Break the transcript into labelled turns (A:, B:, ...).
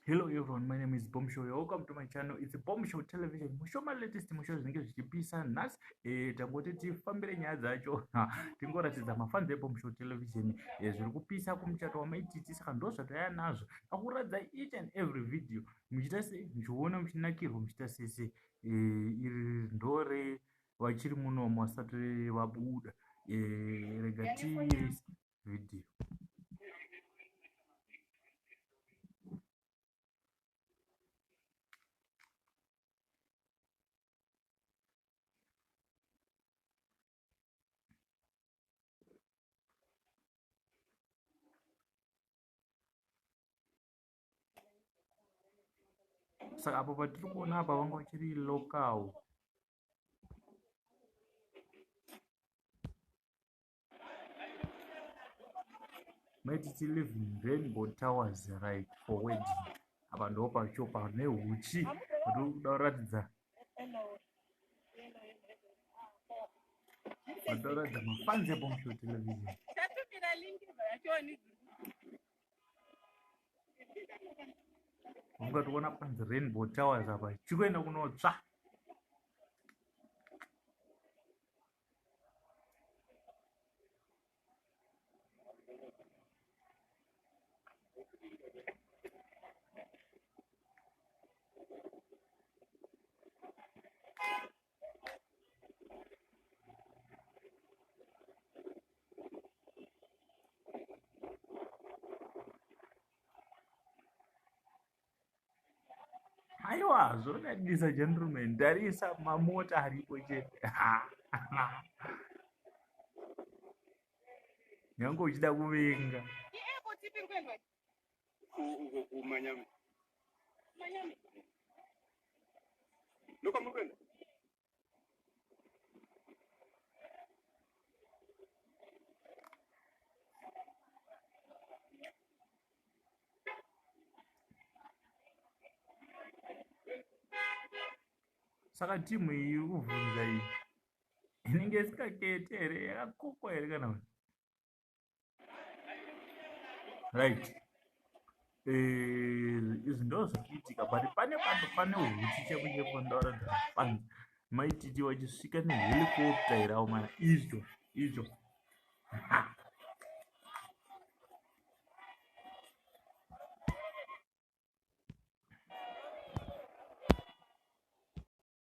A: Hello everyone, my name is Bomb Show. Welcome to my channel. It's Bomb Show Television. Mushoma latest musho zvinenge zvichipisa nhasi tangoti tifambire nyaya dzacho tingoratidza mafans eBomb Show Television zviri kupisa kumuchato wamaititi, saka ndo zvataya nazvo akuratidza each and every video muchita sei muchiona muchinakirwa muchita sese. Iri ndore vachiri muno vasati vabuda. Rega tiise video. Saka apo patiri kuona apa vanga vachiri local. Maititi live in Rainbow Towers, right, for wedding. Apa ndo pacho pane huchi uri kuda kuratidza vatoratidza mafans eBomb Show Television. Ungatoona panzi Rainbow Towers apa chikuenda kunotsva. Aiwa, zvodadisa gentlemen, tarisa mamota aripo chete. Nyange uchida kuvenga. Saka timu iyi kuvhunza iyi inenge isikakete here, yakakokwa here kana kuti right. Izvi ndo zvichiitika, but pane huchi cheko chepo ndakuratidza mafans maititi vachisvika nehelicopter irawo mana izvo